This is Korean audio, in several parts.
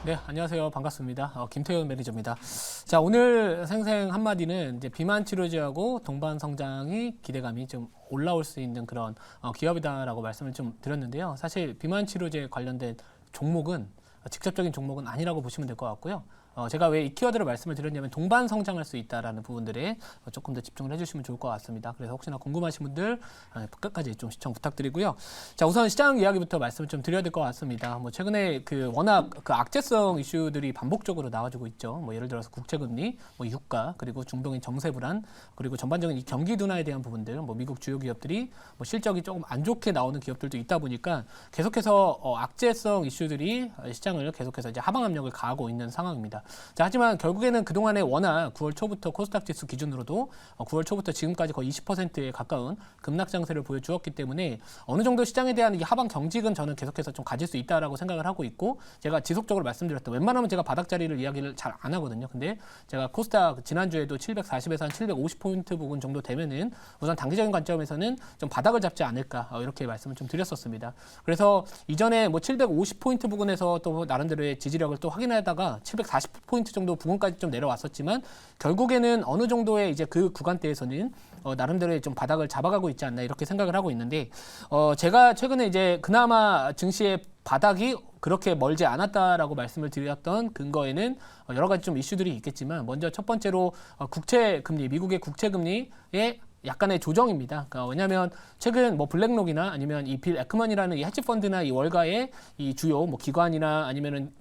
네, 안녕하세요. 반갑습니다. 김태훈 매니저입니다. 자, 오늘 생생 한마디는 이제 비만 치료제하고 동반 성장이 기대감이 좀 올라올 수 있는 그런 기업이다라고 말씀을 좀 드렸는데요. 사실 비만 치료제 관련된 종목은 직접적인 종목은 아니라고 보시면 될 것 같고요. 제가 왜 이 키워드를 말씀을 드렸냐면 동반 성장할 수 있다라는 부분들에 조금 더 집중을 해주시면 좋을 것 같습니다. 그래서 혹시나 궁금하신 분들 끝까지 좀 시청 부탁드리고요. 자, 우선 시장 이야기부터 말씀을 좀 드려야 될 것 같습니다. 뭐 최근에 워낙 악재성 이슈들이 반복적으로 나와주고 있죠. 뭐 예를 들어서 국채금리, 뭐 유가, 그리고 중동의 정세 불안, 그리고 전반적인 이 경기 둔화에 대한 부분들, 뭐 미국 주요 기업들이 뭐 실적이 조금 안 좋게 나오는 기업들도 있다 보니까 계속해서 악재성 이슈들이 시장을 계속해서 이제 하방 압력을 가하고 있는 상황입니다. 자, 하지만 결국에는 그동안에 워낙 9월 초부터 코스닥 지수 기준으로도 9월 초부터 지금까지 거의 20%에 가까운 급락 장세를 보여주었기 때문에 어느 정도 시장에 대한 이 하방 경직은 저는 계속해서 좀 가질 수 있다라고 생각을 하고 있고, 제가 지속적으로 말씀드렸던 웬만하면 제가 바닥자리를 이야기를 잘 안 하거든요. 근데 제가 코스닥 지난주에도 740에서 한 750포인트 부근 정도 되면은 우선 단기적인 관점에서는 좀 바닥을 잡지 않을까 이렇게 말씀을 좀 드렸었습니다. 그래서 이전에 뭐 750포인트 부근에서 또 나름대로의 지지력을 또 확인하다가 740포인트 정도 부근까지 좀 내려왔었지만 결국에는 어느 정도의 이제 그 구간대에서는 나름대로의 좀 바닥을 잡아가고 있지 않나 이렇게 생각을 하고 있는데, 제가 최근에 이제 그나마 증시의 바닥이 그렇게 멀지 않았다라고 말씀을 드렸던 근거에는 여러 가지 좀 이슈들이 있겠지만, 먼저 첫 번째로 국채 금리, 미국의 국채 금리의 약간의 조정입니다. 그러니까 왜냐하면 최근 뭐 블랙록이나 아니면 이 빌 에크먼이라는 이 헤지 펀드나 이 월가의 이 주요 뭐 기관이나 아니면은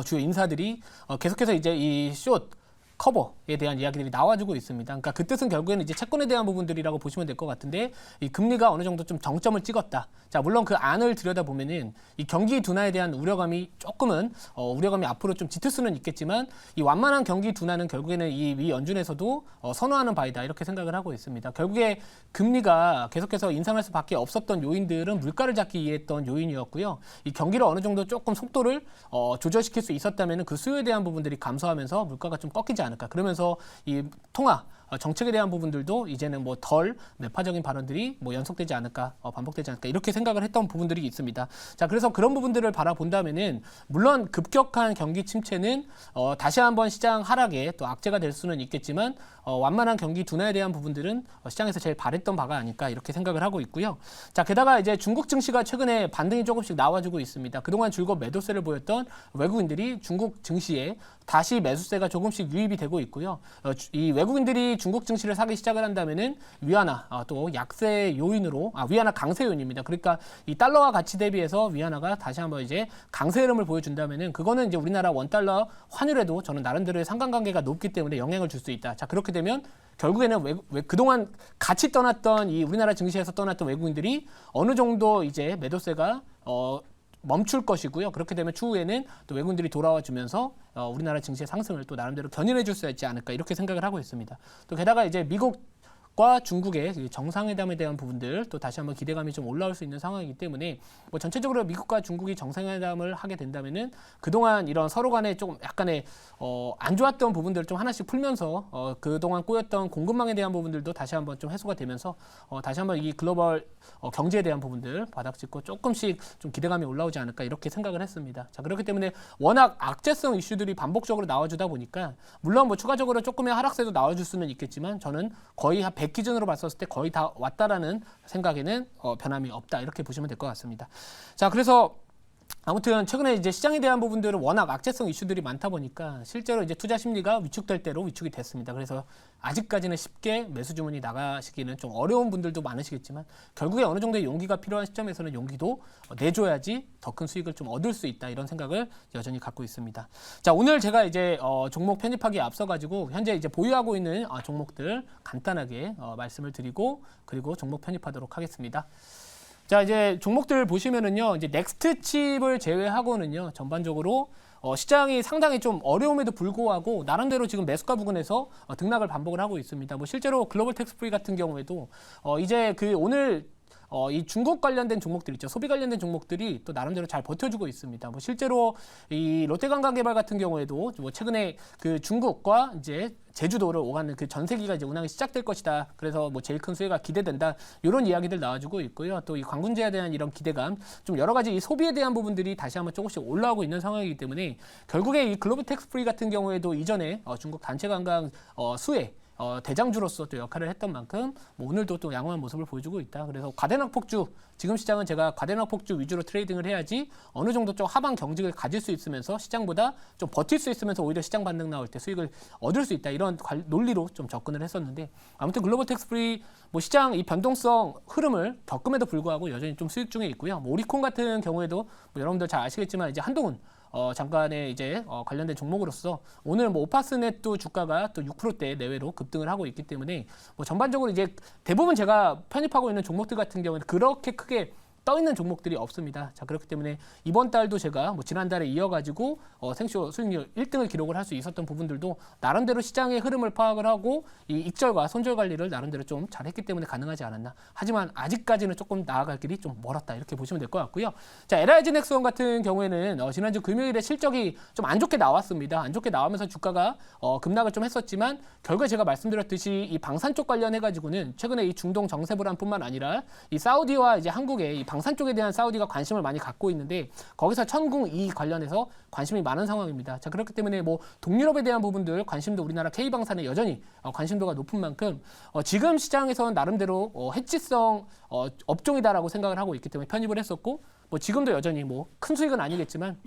주요 인사들이 계속해서 이제 이 숏 커버에 대한 이야기들이 나와주고 있습니다. 그러니까 그 뜻은 결국에는 이제 채권에 대한 부분들이라고 보시면 될 것 같은데, 이 금리가 어느 정도 좀 정점을 찍었다. 자, 물론 그 안을 들여다보면은 이 경기 둔화에 대한 우려감이 조금은 우려감이 앞으로 좀 짙을 수는 있겠지만, 이 완만한 경기 둔화는 결국에는 이 미 연준에서도 선호하는 바이다 이렇게 생각을 하고 있습니다. 결국에 금리가 계속해서 인상할 수밖에 없었던 요인들은 물가를 잡기 위해 했던 요인이었고요. 이 경기를 어느 정도 조금 속도를 조절시킬 수 있었다면은 그 수요에 대한 부분들이 감소하면서 물가가 좀 꺾이지 않을까. 그러면서 이 통화 정책에 대한 부분들도 이제는 뭐 덜 매파적인 발언들이 뭐 연속되지 않을까, 반복되지 않을까 이렇게 생각을 했던 부분들이 있습니다. 자, 그래서 그런 부분들을 바라본다면은 물론 급격한 경기 침체는 다시 한번 시장 하락에 또 악재가 될 수는 있겠지만, 완만한 경기 둔화에 대한 부분들은 시장에서 제일 바랬던 바가 아닐까 이렇게 생각을 하고 있고요. 자, 게다가 이제 중국 증시가 최근에 반등이 조금씩 나와주고 있습니다. 그동안 줄곧 매도세를 보였던 외국인들이 중국 증시에 다시 매수세가 조금씩 유입이 되고 있고요. 이 외국인들이 중국 증시를 사기 시작을 한다면은 위안화 또 약세 요인으로 위안화 강세 요인입니다. 그러니까 이 달러와 가치 대비해서 위안화가 다시 한번 이제 강세 흐름을 보여준다면은 그거는 이제 우리나라 원달러 환율에도 저는 나름대로의 상관관계가 높기 때문에 영향을 줄 수 있다. 자, 그렇게 되면 결국에는 그동안 같이 떠났던 이 우리나라 증시에서 떠났던 외국인들이 어느 정도 이제 매도세가 멈출 것이고요. 그렇게 되면 추후에는 또 외국인들이 돌아와 주면서 우리나라 증시의 상승을 또 나름대로 견인해 줄 수 있지 않을까 이렇게 생각을 하고 있습니다. 또 게다가 이제 미국과 중국의 정상회담에 대한 부분들 또 다시 한번 기대감이 좀 올라올 수 있는 상황이기 때문에, 뭐 전체적으로 미국과 중국이 정상회담을 하게 된다면은 그동안 이런 서로 간에 조금 약간의 안 좋았던 부분들을 좀 하나씩 풀면서 그동안 꼬였던 공급망에 대한 부분들도 다시 한번 좀 해소가 되면서 다시 한번 이 글로벌 경제에 대한 부분들 바닥짓고 조금씩 좀 기대감이 올라오지 않을까 이렇게 생각을 했습니다. 자, 그렇기 때문에 워낙 악재성 이슈들이 반복적으로 나와주다 보니까 물론 뭐 추가적으로 조금의 하락세도 나와줄 수는 있겠지만, 저는 거의 한 100 기준으로 봤었을 때 거의 다 왔다라는 생각에는 변함이 없다 이렇게 보시면 될 것 같습니다. 자, 그래서 아무튼 최근에 이제 시장에 대한 부분들은 워낙 악재성 이슈들이 많다 보니까 실제로 이제 투자 심리가 위축될 대로 위축이 됐습니다. 그래서 아직까지는 쉽게 매수 주문이 나가시기는 좀 어려운 분들도 많으시겠지만, 결국에 어느 정도의 용기가 필요한 시점에서는 용기도 내줘야지 더 큰 수익을 좀 얻을 수 있다 이런 생각을 여전히 갖고 있습니다. 자, 오늘 제가 이제 종목 편입하기에 앞서 가지고 현재 이제 보유하고 있는 종목들 간단하게 말씀을 드리고 그리고 종목 편입하도록 하겠습니다. 자, 이제 종목들 보시면은요, 이제 넥스트 칩을 제외하고는요, 전반적으로 시장이 상당히 좀 어려움에도 불구하고 나름대로 지금 매수가 부근에서 등락을 반복을 하고 있습니다. 뭐 실제로 글로벌 텍스프리 같은 경우에도 이제 그 오늘 이 중국 관련된 종목들 있죠. 소비 관련된 종목들이 또 나름대로 잘 버텨주고 있습니다. 뭐 실제로 이 롯데관광개발 같은 경우에도 뭐 최근에 그 중국과 이제 제주도를 오가는 그 전세기가 이제 운항이 시작될 것이다. 그래서 뭐 제일 큰 수혜가 기대된다. 이런 이야기들 나와주고 있고요. 또 이 관군제에 대한 이런 기대감, 좀 여러 가지 이 소비에 대한 부분들이 다시 한번 조금씩 올라오고 있는 상황이기 때문에 결국에 이 글로벌 텍스 프리 같은 경우에도 이전에 중국 단체 관광 수혜 대장주로서 또 역할을 했던 만큼 뭐 오늘도 또 양호한 모습을 보여주고 있다. 그래서 과대낙폭주, 지금 시장은 제가 과대낙폭주 위주로 트레이딩을 해야지 어느 정도 좀 하방 경직을 가질 수 있으면서 시장보다 좀 버틸 수 있으면서 오히려 시장 반등 나올 때 수익을 얻을 수 있다. 이런 논리로 좀 접근을 했었는데 아무튼 글로벌 텍스 프리 뭐 시장 이 변동성 흐름을 겪음에도 불구하고 여전히 좀 수익 중에 있고요. 뭐 오리콘 같은 경우에도 뭐 여러분들 잘 아시겠지만 이제 한동훈 잠깐의 이제 관련된 종목으로서 오늘 뭐 오파스넷도 주가가 또 6%대 내외로 급등을 하고 있기 때문에 뭐 전반적으로 이제 대부분 제가 편입하고 있는 종목들 같은 경우는 그렇게 크게 떠 있는 종목들이 없습니다. 자, 그렇기 때문에 이번 달도 제가 뭐 지난달에 이어가지고 생쇼 수익률 1등을 기록을 할 수 있었던 부분들도 나름대로 시장의 흐름을 파악을 하고 이 익절과 손절 관리를 나름대로 좀 잘했기 때문에 가능하지 않았나. 하지만 아직까지는 조금 나아갈 길이 좀 멀었다. 이렇게 보시면 될 것 같고요. 자, LIG넥스원 같은 경우에는 지난주 금요일에 실적이 좀 안 좋게 나왔습니다. 안 좋게 나오면서 주가가 급락을 좀 했었지만 결국에 제가 말씀드렸듯이 이 방산 쪽 관련해가지고는 최근에 이 중동 정세 불안뿐만 아니라 이 사우디와 이제 한국의 이 방산 쪽에 대한 사우디가 관심을 많이 갖고 있는데 거기서 천궁 이 관련해서 관심이 많은 상황입니다. 자, 그렇기 때문에 뭐 동유럽에 대한 부분들 관심도 우리나라 K방산에 여전히 관심도가 높은 만큼 지금 시장에서는 나름대로 해지성 업종이다라고 생각을 하고 있기 때문에 편입을 했었고 뭐 지금도 여전히 뭐 큰 수익은 아니겠지만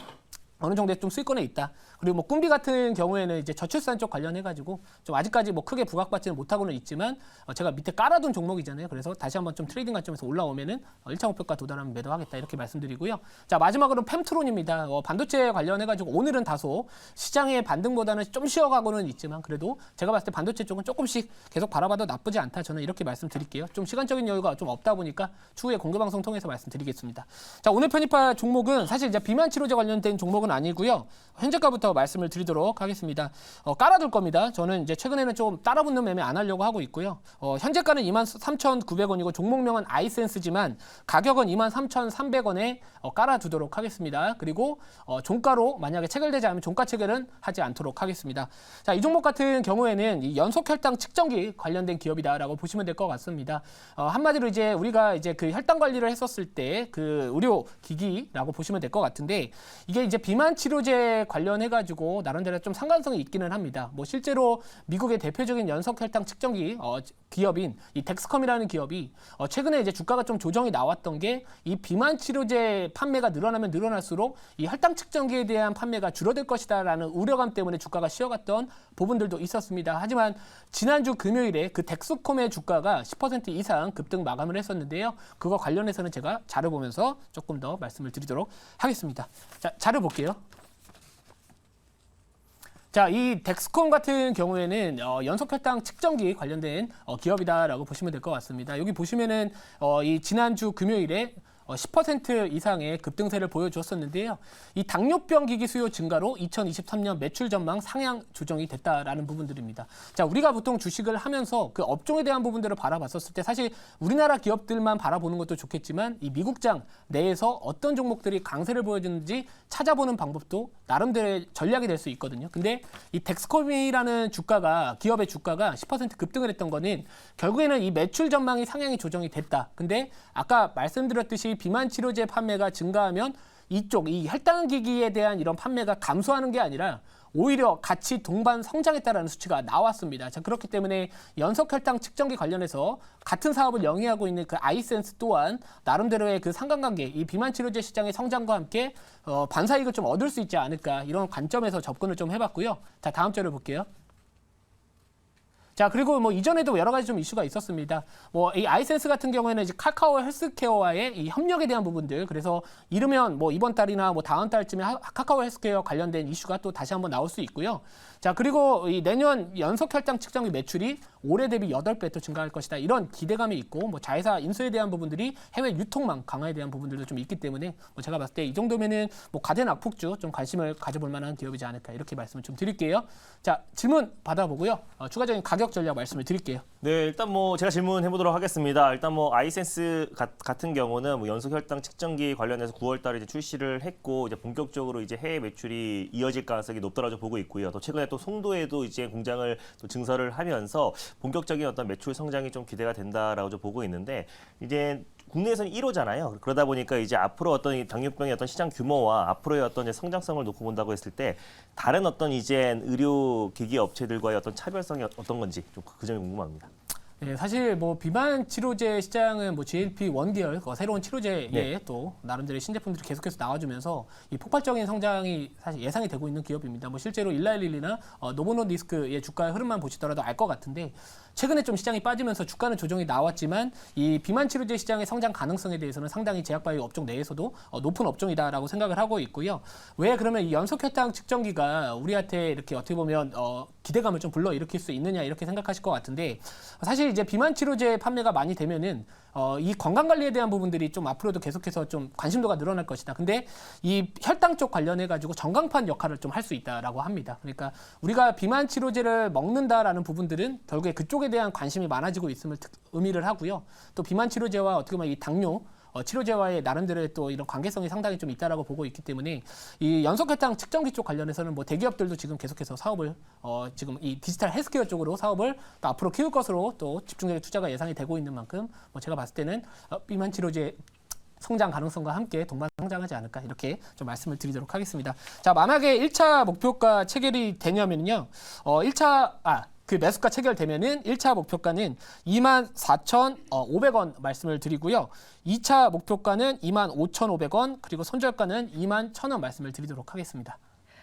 어느 정도의 좀 수익권에 있다. 그리고 뭐 꿈비 같은 경우에는 이제 저출산 쪽 관련해가지고 좀 아직까지 뭐 크게 부각받지는 못하고는 있지만 제가 밑에 깔아둔 종목이잖아요. 그래서 다시 한번 좀 트레이딩 관점에서 올라오면은 1차 목표가 도달하면 매도하겠다 이렇게 말씀드리고요. 자, 마지막으로 펨트론입니다. 반도체 관련해가지고 오늘은 다소 시장의 반등보다는 좀 쉬어가고는 있지만 그래도 제가 봤을 때 반도체 쪽은 조금씩 계속 바라봐도 나쁘지 않다. 저는 이렇게 말씀드릴게요. 좀 시간적인 여유가 좀 없다 보니까 추후에 공개방송 통해서 말씀드리겠습니다. 자, 오늘 편입할 종목은 사실 이제 비만 치료제 관련된 종목은 아니고요. 현재가부터 말씀을 드리도록 하겠습니다. 깔아둘 겁니다. 저는 이제 최근에는 좀 따라붙는 매매 안 하려고 하고 있고요. 현재가는 23,900원이고 종목명은 아이센스지만 가격은 23,300원에 깔아두도록 하겠습니다. 그리고 종가로 만약에 체결되지 않으면 종가 체결은 하지 않도록 하겠습니다. 자, 이 종목 같은 경우에는 이 연속 혈당 측정기 관련된 기업이다라고 보시면 될 것 같습니다. 한마디로 이제 우리가 이제 그 혈당 관리를 했었을 때 그 의료 기기라고 보시면 될 것 같은데 이게 이제 비만 치료제 관련해가지고 나름대로 좀 상관성이 있기는 합니다. 뭐 실제로 미국의 대표적인 연속 혈당 측정기 기업인 이 덱스컴이라는 기업이 최근에 이제 주가가 좀 조정이 나왔던 게 이 비만 치료제 판매가 늘어나면 늘어날수록 이 혈당 측정기에 대한 판매가 줄어들 것이다라는 우려감 때문에 주가가 쉬어갔던 부분들도 있었습니다. 하지만 지난주 금요일에 그 덱스컴의 주가가 10% 이상 급등 마감을 했었는데요. 그거 관련해서는 제가 자료 보면서 조금 더 말씀을 드리도록 하겠습니다. 자, 자료 볼게요. 자, 이 덱스콤 같은 경우에는 연속혈당 측정기 관련된 기업이다라고 보시면 될 것 같습니다. 여기 보시면은 이 지난주 금요일에 10% 이상의 급등세를 보여주었었는데요. 이 당뇨병 기기 수요 증가로 2023년 매출 전망 상향 조정이 됐다라는 부분들입니다. 자, 우리가 보통 주식을 하면서 그 업종에 대한 부분들을 바라봤었을 때 사실 우리나라 기업들만 바라보는 것도 좋겠지만 이 미국장 내에서 어떤 종목들이 강세를 보여주는지 찾아보는 방법도 나름대로의 전략이 될 수 있거든요. 근데 이 덱스콤이라는 주가가 기업의 주가가 10% 급등을 했던 거는 결국에는 이 매출 전망이 상향이 조정이 됐다. 근데 아까 말씀드렸듯이 비만 치료제 판매가 증가하면 이쪽 이 혈당기기에 대한 이런 판매가 감소하는 게 아니라 오히려 같이 동반 성장했다라는 수치가 나왔습니다. 자, 그렇기 때문에 연속 혈당 측정기 관련해서 같은 사업을 영위하고 있는 그 아이센스 또한 나름대로의 그 상관관계, 이 비만 치료제 시장의 성장과 함께 반사이익을 좀 얻을 수 있지 않을까 이런 관점에서 접근을 좀 해봤고요. 자, 다음 자료 볼게요. 자, 그리고 뭐 이전에도 여러 가지 좀 이슈가 있었습니다. 뭐 이 아이센스 같은 경우에는 이제 카카오 헬스케어와의 이 협력에 대한 부분들, 그래서 이르면 뭐 이번 달이나 뭐 다음 달쯤에 카카오 헬스케어 관련된 이슈가 또 다시 한번 나올 수 있고요. 자, 그리고 이 내년 연속 혈당 측정기 매출이 올해 대비 8배 또 증가할 것이다. 이런 기대감이 있고 뭐 자회사 인수에 대한 부분들이 해외 유통망 강화에 대한 부분들도 좀 있기 때문에 뭐 제가 봤을 때 이 정도면은 뭐 가전 악폭주 좀 관심을 가져볼 만한 기업이지 않을까 이렇게 말씀을 좀 드릴게요. 자, 질문 받아보고요. 추가적인 가격 전략 말씀을 드릴게요. 네, 일단 뭐 제가 질문해 보도록 하겠습니다. 일단 뭐 아이센스 같은 경우는 뭐 연속 혈당 측정기 관련해서 9월달에 이제 출시를 했고 이제 본격적으로 이제 해외 매출이 이어질 가능성이 높다라고 보고 있고요. 또 최근에 또 송도에도 이제 공장을 또 증설을 하면서 본격적인 어떤 매출 성장이 좀 기대가 된다라고 좀 보고 있는데 이제 국내에서는 1호잖아요. 그러다 보니까 이제 앞으로 어떤 이 당뇨병의 어떤 시장 규모와 앞으로의 어떤 이제 성장성을 놓고 본다고 했을 때 다른 어떤 이제 의료 기기 업체들과의 어떤 차별성이 어떤 건지 좀 그 점이 궁금합니다. 네, 사실 뭐 비만 치료제 시장은 뭐 GLP-1 계열 새로운 치료제에 네. 또 나름대로의 신제품들이 계속해서 나와주면서 이 폭발적인 성장이 사실 예상이 되고 있는 기업입니다. 뭐 실제로 일라일리나 노보노디스크의 주가의 흐름만 보시더라도 알 것 같은데 최근에 좀 시장이 빠지면서 주가는 조정이 나왔지만 이 비만 치료제 시장의 성장 가능성에 대해서는 상당히 제약바이오 업종 내에서도 높은 업종이다라고 생각을 하고 있고요. 왜 그러면 이 연속혈당 측정기가 우리한테 이렇게 어떻게 보면 기대감을 좀 불러일으킬 수 있느냐 이렇게 생각하실 것 같은데 사실 이제 비만 치료제 판매가 많이 되면은 이 건강 관리에 대한 부분들이 좀 앞으로도 계속해서 좀 관심도가 늘어날 것이다. 근데 이 혈당 쪽 관련해 가지고 전광판 역할을 좀 할 수 있다라고 합니다. 그러니까 우리가 비만 치료제를 먹는다라는 부분들은 결국에 그쪽에 대한 관심이 많아지고 있음을 의미를 하고요. 또 비만 치료제와 어떻게 보면 이 당뇨 치료제와의 나름대로의 또 이런 관계성이 상당히 좀 있다라고 보고 있기 때문에 이 연속혈당 측정기 쪽 관련해서는 뭐 대기업들도 지금 계속해서 사업을 지금 이 디지털 헬스케어 쪽으로 사업을 또 앞으로 키울 것으로 또 집중적인 투자가 예상이 되고 있는 만큼 뭐 제가 봤을 때는 비만 치료제 성장 가능성과 함께 동반 성장하지 않을까 이렇게 좀 말씀을 드리도록 하겠습니다. 자, 만약에 1차 목표가 체결이 되냐면요. 그 매수가 체결되면은 1차 목표가는 24,500원 말씀을 드리고요. 2차 목표가는 25,500원 그리고 손절가는 21,000원 말씀을 드리도록 하겠습니다.